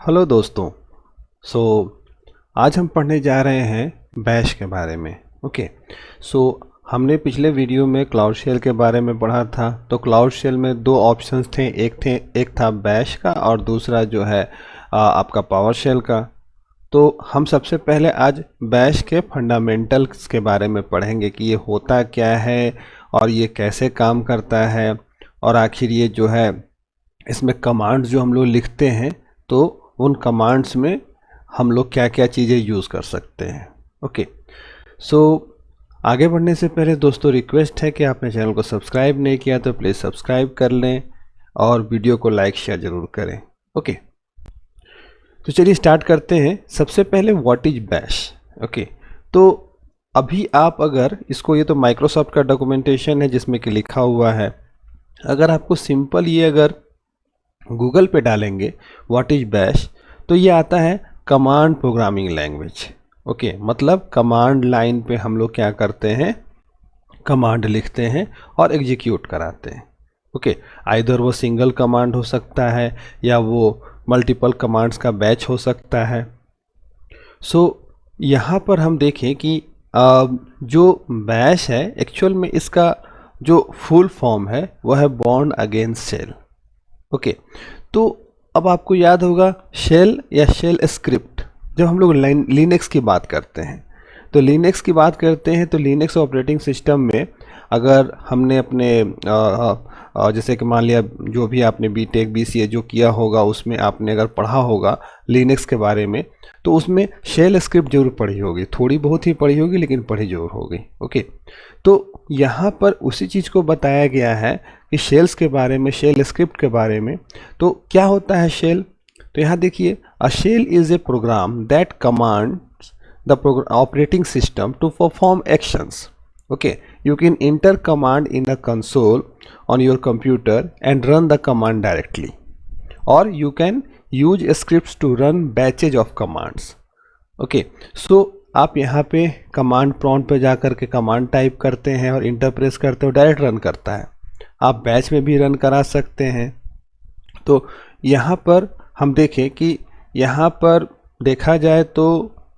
Hello दोस्तों। सो आज हम पढ़ने जा रहे हैं बैश के बारे में। ओके। सो हमने पिछले वीडियो में क्लाउड शेल के बारे में पढ़ा था। तो क्लाउड शेल में दो ऑप्शंस थे, एक था बैश का और दूसरा जो है आपका पावर शेल का। तो हम सबसे पहले आज बैश के फंडामेंटल्स के बारे में पढ़ेंगे कि ये होता क्या है और ये कैसे काम करता है, और आखिर ये जो है इसमें कमांड्स जो हम लोग लिखते हैं तो उन कमांड्स में हम लोग क्या क्या चीज़ें यूज़ कर सकते हैं। ओके। सो आगे बढ़ने से पहले दोस्तों रिक्वेस्ट है कि आपने चैनल को सब्सक्राइब नहीं किया तो प्लीज़ सब्सक्राइब कर लें और वीडियो को लाइक शेयर ज़रूर करें। ओके। तो चलिए स्टार्ट करते हैं। सबसे पहले व्हाट इज बैश। ओके। तो अभी आप अगर इसको, ये तो माइक्रोसॉफ्ट का डॉक्यूमेंटेशन है जिसमें कि लिखा हुआ है, अगर आपको सिंपल ये अगर गूगल पे डालेंगे व्हाट इज बैश तो ये आता है कमांड प्रोग्रामिंग लैंग्वेज। ओके, मतलब कमांड लाइन पे हम लोग क्या करते हैं, कमांड लिखते हैं और एग्जीक्यूट कराते हैं। ओके, आइदर वो सिंगल कमांड हो सकता है या वो मल्टीपल कमांड्स का बैच हो सकता है। सो यहाँ पर हम देखें कि जो बैश है एक्चुअल में इसका जो फुल फॉर्म है वो है बॉर्न अगेंस्ट शेल। ओके। तो अब आपको याद होगा शेल या शेल स्क्रिप्ट, जब हम लोग लिनक्स की बात करते हैं तो लिनक्स की बात करते हैं तो लिनक्स ऑपरेटिंग सिस्टम में अगर हमने अपने जैसे कि मान लिया जो भी आपने बीटेक बीसीए जो किया होगा उसमें आपने अगर पढ़ा होगा लिनक्स के बारे में तो उसमें शेल स्क्रिप्ट जरूर पढ़ी होगी, थोड़ी बहुत ही पढ़ी होगी लेकिन पढ़ी जरूर होगी। ओके। तो यहाँ पर उसी चीज़ को बताया गया है कि शेल्स के बारे में, शेल स्क्रिप्ट के बारे में। तो क्या होता है शेल? तो यहाँ देखिए, a shell is a program that commands the operating system to perform actions. Okay, you can enter command in the console on your computer and run the command directly, or you can use scripts to run batches of commands. Okay, so आप यहाँ पे command prompt पे जा कर के command type करते हैं और इंटर प्रेस करते हो, डायरेक्ट रन करता है। आप बैच में भी रन करा सकते हैं। तो यहाँ पर हम देखें कि यहाँ पर देखा जाए तो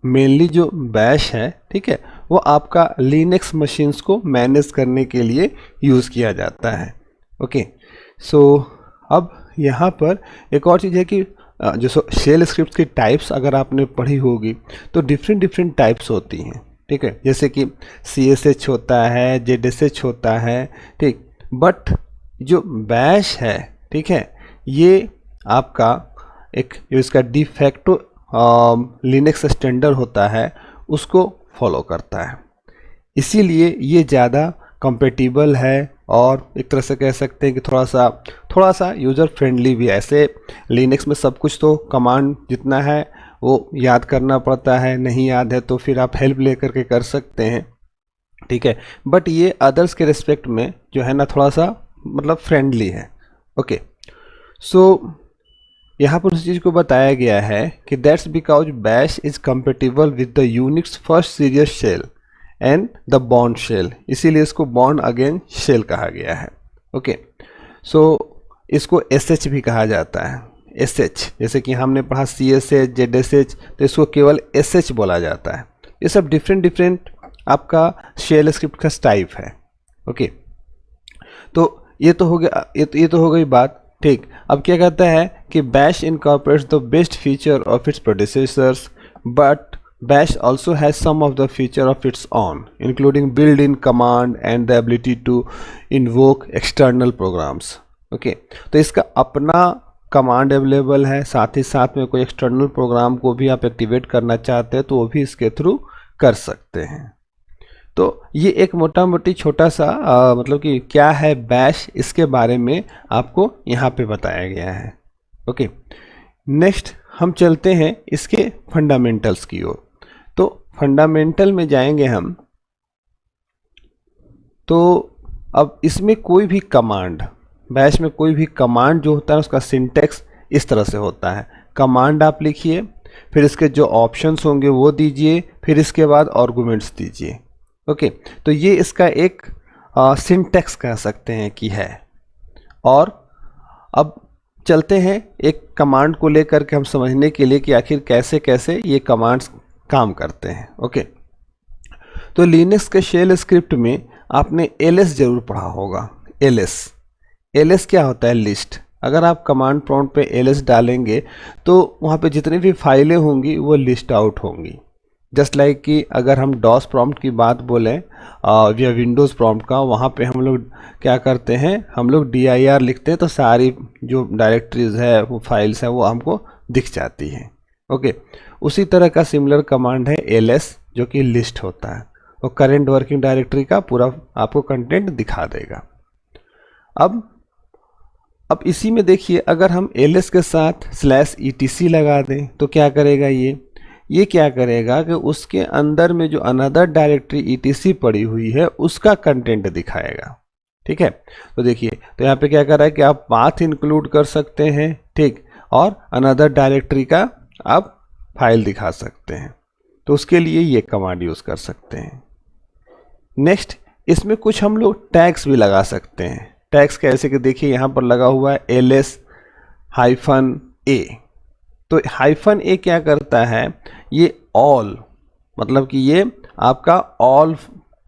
मेनली जो बैश है, ठीक है, वो आपका लिनक्स मशीन्स को मैनेज करने के लिए यूज़ किया जाता है। ओके। सो अब यहाँ पर एक और चीज़ है कि जो शेल स्क्रिप्ट की टाइप्स अगर आपने पढ़ी होगी तो डिफरेंट टाइप्स होती हैं, ठीक है, जैसे कि CSH होता है, ZSH होता है, ठीक। बट जो बैश है, ठीक है, ये आपका एक जो इसका डिफैक्टो लिनक्स स्टैंडर्ड होता है उसको फॉलो करता है, इसीलिए ये ज़्यादा कंपेटिबल है और एक तरह से कह सकते हैं कि थोड़ा सा यूज़र फ्रेंडली भी है। ऐसे लिनक्स में सब कुछ तो कमांड जितना है वो याद करना पड़ता है, नहीं याद है तो फिर आप हेल्प लेकर के कर सकते हैं, ठीक है। बट ये अदर्स के रिस्पेक्ट में जो है ना थोड़ा सा मतलब फ्रेंडली है। ओके। सो यहाँ पर उस चीज़ को बताया गया है कि that's because bash is compatible with the Unix first serious shell and the Bourne shell, इसीलिए इसको बॉर्न अगेन शेल कहा गया है। ओके। सो इसको SH भी कहा जाता है। SH जैसे कि हमने पढ़ा CSH ZSH, तो इसको केवल SH बोला जाता है। ये सब डिफरेंट आपका शेल स्क्रिप्ट का टाइप है। ओके। तो ये तो हो गया, ये तो हो गई बात, ठीक। अब क्या कहता है कि bash incorporates the best feature of its producers but bash also has some of the feature of its own including built-in command and the ability to invoke external programs. Okay. तो इसका अपना कमांड अवेलेबल है, साथ ही साथ में कोई external programme को भी आप एक्टिवेट करना चाहते हैं तो वो भी इसके थ्रू कर सकते हैं। तो ये एक मोटा मोटी छोटा सा मतलब कि क्या है बैश, इसके बारे में आपको यहाँ पे बताया गया है। ओके। नेक्स्ट हम चलते हैं इसके फंडामेंटल्स की ओर। तो फंडामेंटल में जाएंगे हम, तो अब इसमें कोई भी कमांड, बैश में कोई भी कमांड जो होता है उसका सिंटेक्स इस तरह से होता है। कमांड आप लिखिए, फिर इसके जो ऑप्शंस होंगे वो दीजिए, फिर इसके बाद आर्गुमेंट्स दीजिए। ओके। तो ये इसका एक सिंटेक्स कह सकते हैं कि है। और अब चलते हैं एक कमांड को लेकर के हम समझने के लिए कि आखिर कैसे कैसे ये कमांड्स काम करते हैं। ओके, तो लिनक्स के शेल स्क्रिप्ट में आपने ls जरूर पढ़ा होगा। ls क्या होता है? लिस्ट। अगर आप कमांड प्रॉम्प्ट पे ls डालेंगे तो वहाँ पे जितनी भी फाइलें होंगी वो लिस्ट आउट होंगी। जस्ट लाइक कि अगर हम डॉस प्रॉम्प्ट की बात बोलें या विंडोज़ प्रॉम्प्ट का, वहाँ पे हम लोग क्या करते हैं, हम लोग dir लिखते हैं तो सारी जो डायरेक्टरीज है वो फाइल्स है वो हमको दिख जाती हैं। ओके, उसी तरह का सिमिलर कमांड है ls जो कि लिस्ट होता है और करेंट वर्किंग डायरेक्टरी का पूरा आपको कंटेंट दिखा देगा। अब इसी में देखिए, अगर हम ls के साथ /etc लगा दें तो क्या करेगा ये क्या करेगा कि उसके अंदर में जो अनदर डायरेक्टरी etc पड़ी हुई है उसका कंटेंट दिखाएगा। ठीक है, तो देखिए, तो यहाँ पे क्या कर रहा है कि आप पाथ इंक्लूड कर सकते हैं, ठीक, और अनदर डायरेक्टरी का आप फाइल दिखा सकते हैं। तो उसके लिए ये कमांड यूज कर सकते हैं। नेक्स्ट, इसमें कुछ हम लोग टैग्स भी लगा सकते हैं। टैग्स कैसे कि देखिए यहाँ पर लगा हुआ है ls-a। तो -a क्या करता है, ये ऑल, मतलब कि ये आपका ऑल,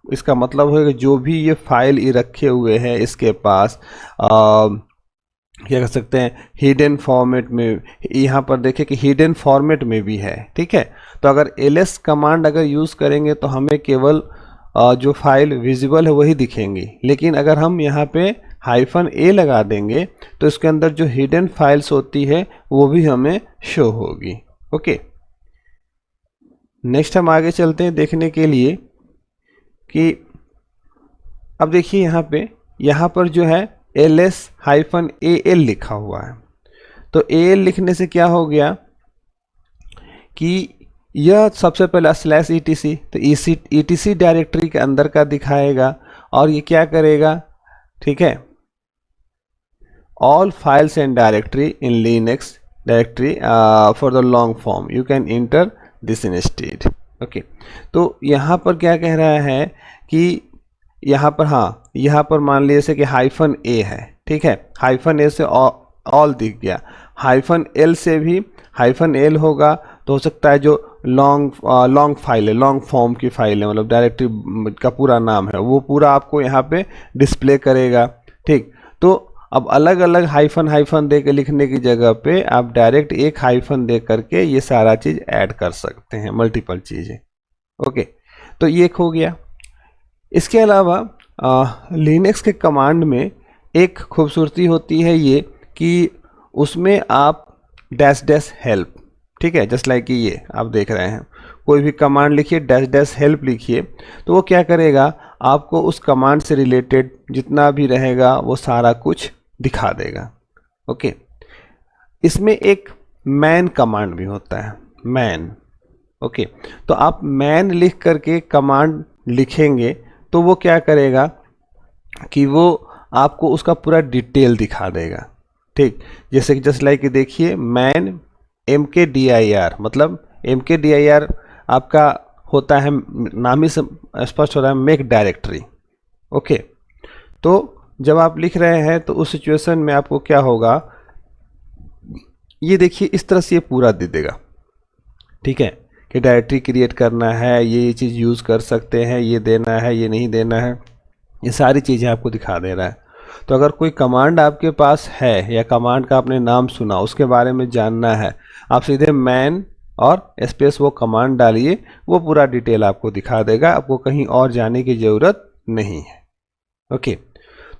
इसका मतलब है कि जो भी ये फाइल ये रखे हुए हैं इसके पास क्या कर सकते हैं, हिडन फॉर्मेट में, यहाँ पर देखें कि हिडन फॉर्मेट में भी है। ठीक है, तो अगर ls कमांड अगर यूज़ करेंगे तो हमें केवल जो फाइल विजिबल है वही दिखेंगी, लेकिन अगर हम यहाँ पे -a लगा देंगे तो इसके अंदर जो हिडन फाइल्स होती है वो भी हमें शो होगी। ओके, नेक्स्ट हम आगे चलते हैं देखने के लिए कि अब देखिए यहाँ पर जो है ls-al लिखा हुआ है। तो al लिखने से क्या हो गया कि यह सबसे पहला /etc, तो etc डायरेक्टरी के अंदर का दिखाएगा और ये क्या करेगा, ठीक है, all files and directory in Linux directory for the long form you can enter this instead। Okay, तो यहाँ पर क्या कह रहा है कि यहाँ पर, हाँ, यहाँ पर मान लीजिए से कि -a है, ठीक है, -a से ऑल दिख गया, -l से भी -l होगा तो हो सकता है जो लॉन्ग फाइल है, लॉन्ग फॉर्म की फाइल है, मतलब डायरेक्टरी का पूरा नाम है वो पूरा आपको यहाँ पे डिस्प्ले करेगा। ठीक, तो अब अलग अलग हाइफन दे के लिखने की जगह पे आप डायरेक्ट एक हाइफन दे करके ये सारा चीज ऐड कर सकते हैं, मल्टीपल चीजें। ओके, तो ये एक हो गया। इसके अलावा लिनक्स के कमांड में एक खूबसूरती होती है ये कि उसमें आप --help, ठीक है, जस्ट लाइक ये आप देख रहे हैं, कोई भी कमांड लिखिए --help लिखिए तो वो क्या करेगा, आपको उस कमांड से रिलेटेड जितना भी रहेगा वो सारा कुछ दिखा देगा। ओके, इसमें एक मैन कमांड भी होता है, मैन। ओके, तो आप मैन लिख करके कमांड लिखेंगे तो वो क्या करेगा कि वो आपको उसका पूरा डिटेल दिखा देगा। ठीक, जैसे कि जस्ट लाइक देखिए, मैन mkdir, मतलब mkdir आपका होता है, नाम ही से स्पष्ट हो रहा है, मेक डायरेक्टरी। ओके, तो जब आप लिख रहे हैं तो उस सिचुएशन में आपको क्या होगा, ये देखिए इस तरह से ये पूरा दे देगा। ठीक है, कि डायरेक्टरी क्रिएट करना है, ये चीज़ यूज़ कर सकते हैं, ये देना है, ये नहीं देना है, ये सारी चीज़ें आपको दिखा दे रहा है। तो अगर कोई कमांड आपके पास है या कमांड का आपने नाम सुना, उसके बारे में जानना है, आप सीधे मैन और स्पेस वो कमांड डालिए, वो पूरा डिटेल आपको दिखा देगा, आपको कहीं और जाने की ज़रूरत नहीं है। ओके,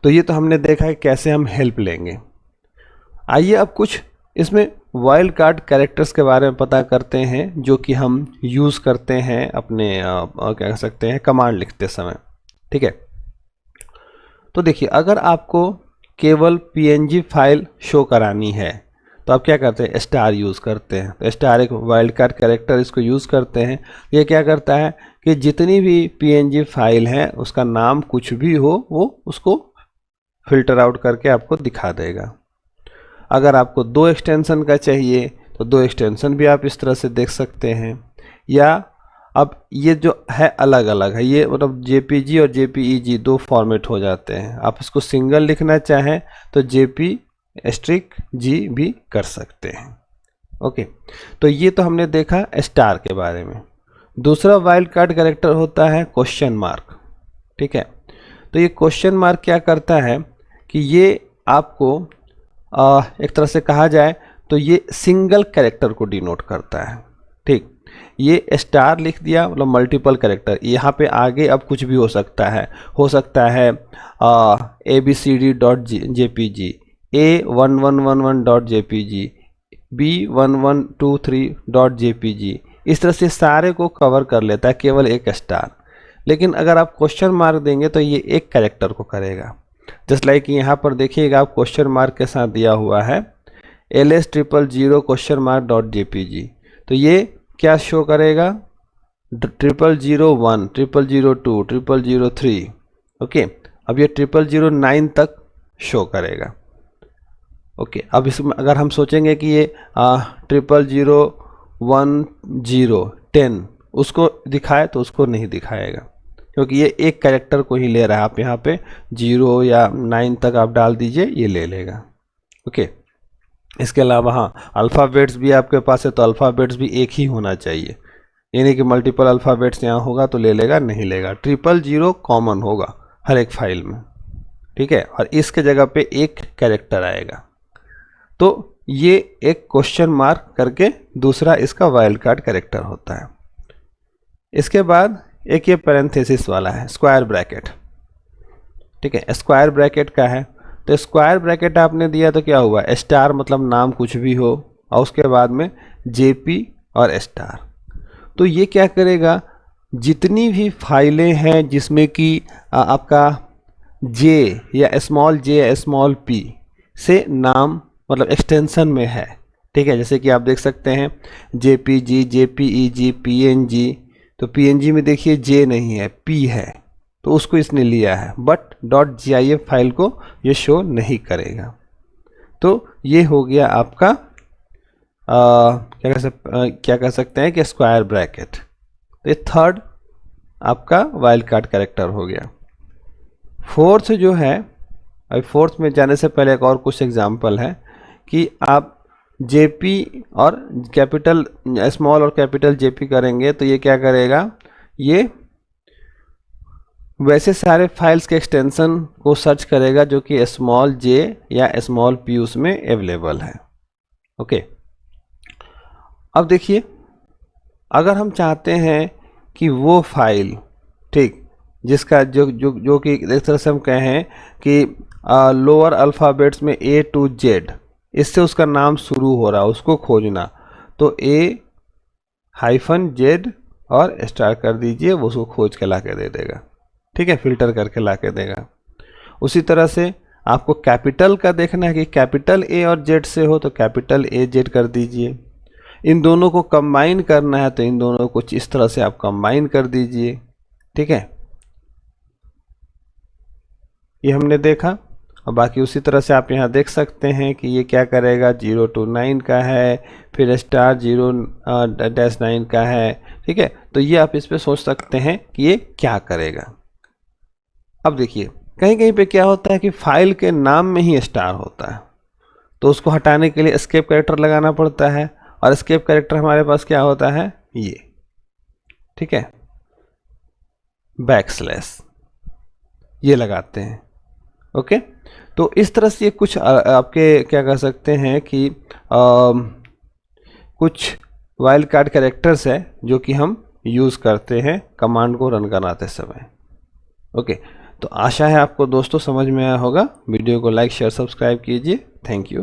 तो ये तो हमने देखा है कैसे हम हेल्प लेंगे। आइए अब कुछ इसमें वाइल्ड कार्ड कैरेक्टर्स के बारे में पता करते हैं जो कि हम यूज़ करते हैं अपने क्या कह सकते हैं कमांड लिखते समय। ठीक है, तो देखिए, अगर आपको केवल png फाइल शो करानी है तो आप क्या करते हैं, स्टार यूज़ करते हैं। तो स्टार एक वाइल्ड कार्ड कैरेक्टर, इसको यूज़ करते हैं। ये क्या करता है कि जितनी भी png फाइल है उसका नाम कुछ भी हो वो उसको फिल्टर आउट करके आपको दिखा देगा। अगर आपको 2 एक्सटेंशन का चाहिए तो 2 एक्सटेंशन भी आप इस तरह से देख सकते हैं। या अब ये जो है अलग अलग है, ये मतलब JPG और JPEG 2 फॉर्मेट हो जाते हैं। आप इसको सिंगल लिखना चाहें तो JP एस्ट्रिक जी भी कर सकते हैं। ओके, तो ये तो हमने देखा स्टार के बारे में। दूसरा वाइल्ड कार्ड कैरेक्टर होता है क्वेश्चन मार्क। ठीक है, तो ये क्वेश्चन मार्क क्या करता है कि ये आपको एक तरह से कहा जाए तो ये सिंगल कैरेक्टर को डिनोट करता है। ठीक, ये स्टार लिख दिया मतलब मल्टीपल कैरेक्टर, यहाँ पे आगे अब कुछ भी हो सकता है abcd.jpg, a1111.jpg, b1123.jpg, इस तरह से सारे को कवर कर लेता है केवल एक स्टार। लेकिन अगर आप क्वेश्चन मार्क देंगे तो ये एक कैरेक्टर को करेगा। जस्ट लाइक यहाँ पर देखिएगा आप क्वेश्चन मार्क के साथ दिया हुआ है ls000.jpg, तो ये क्या शो करेगा 0001, 0002, 0003। ओके, अब ये 0009 तक शो करेगा। ओके, अब इसमें अगर हम सोचेंगे कि ये 0010 उसको दिखाए तो उसको नहीं दिखाएगा, क्योंकि ये एक कैरेक्टर को ही ले रहा है। आप यहाँ पे 0 या 9 तक आप डाल दीजिए, ये ले लेगा। ओके, इसके अलावा हाँ, अल्फ़ाबेट्स भी आपके पास है तो अल्फ़ाबेट्स भी एक ही होना चाहिए, यानी कि मल्टीपल अल्फ़ाबेट्स यहाँ होगा तो ले लेगा, नहीं लेगा। 000 कॉमन होगा हर एक फाइल में। ठीक है, और इसके जगह पे एक कैरेक्टर आएगा। तो ये एक क्वेश्चन मार्क करके दूसरा इसका वाइल्ड कार्ड कैरेक्टर होता है। इसके बाद एक ये पैरेंथेसिस वाला है स्क्वायर ब्रैकेट। ठीक है, स्क्वायर ब्रैकेट का है तो स्क्वायर ब्रैकेट आपने दिया तो क्या हुआ, स्टार मतलब नाम कुछ भी हो और उसके बाद में जेपी और स्टार। तो ये क्या करेगा, जितनी भी फाइलें हैं जिसमें कि आपका जे या स्मॉल जे या स्मॉल पी से नाम मतलब एक्सटेंशन में है। ठीक है, जैसे कि आप देख सकते हैं जेपीजी, जेपीईजी, पीएनजी, तो पीएनजी में देखिए जे नहीं है, पी है, तो उसको इसने लिया है, बट .gif फाइल को ये शो नहीं करेगा। तो ये हो गया आपका क्या कह सकते हैं कि स्क्वायर ब्रैकेट। तो ये थर्ड आपका वाइल्ड कार्ड कैरेक्टर हो गया। फोर्थ जो है, अभी फोर्थ में जाने से पहले एक और कुछ एग्जाम्पल है कि आप जेपी और कैपिटल स्मॉल और कैपिटल जेपी करेंगे तो ये क्या करेगा, ये वैसे सारे फाइल्स के एक्सटेंशन को सर्च करेगा जो कि स्मॉल जे या स्मॉल पी उसमें अवेलेबल है। ओके, अब देखिए अगर हम चाहते हैं कि वो फाइल, ठीक, जिसका जो कि एक तरह से हम कहें कि लोअर अल्फ़ाबेट्स में A to Z, इससे उसका नाम शुरू हो रहा है, उसको खोजना, तो A-Z और स्टार कर दीजिए, वो उसको खोज के ला के दे देगा। ठीक है, फिल्टर करके ला के देगा। उसी तरह से आपको कैपिटल का देखना है कि कैपिटल A और Z से हो तो कैपिटल AZ कर दीजिए। इन दोनों को कंबाइन करना है तो इन दोनों को इस तरह से आप कंबाइन कर दीजिए। ठीक है, ये हमने देखा। और बाकी उसी तरह से आप यहाँ देख सकते हैं कि ये क्या करेगा, 0 to 9 का है, फिर स्टार 0-9 का है। ठीक है, तो ये आप इस पे सोच सकते हैं कि ये क्या करेगा। अब देखिए कहीं कहीं पे क्या होता है कि फाइल के नाम में ही स्टार होता है, तो उसको हटाने के लिए एस्केप कैरेक्टर लगाना पड़ता है, और एस्केप कैरेक्टर हमारे पास क्या होता है, ये। ठीक है, बैकस्लैश ये लगाते हैं। ओके, तो इस तरह से कुछ आपके क्या कह सकते हैं कि कुछ वाइल्ड कार्ड कैरेक्टर्स है जो कि हम यूज़ करते हैं कमांड को रन कराते समय। ओके, तो आशा है आपको दोस्तों समझ में आया होगा। वीडियो को लाइक शेयर सब्सक्राइब कीजिए। Thank you.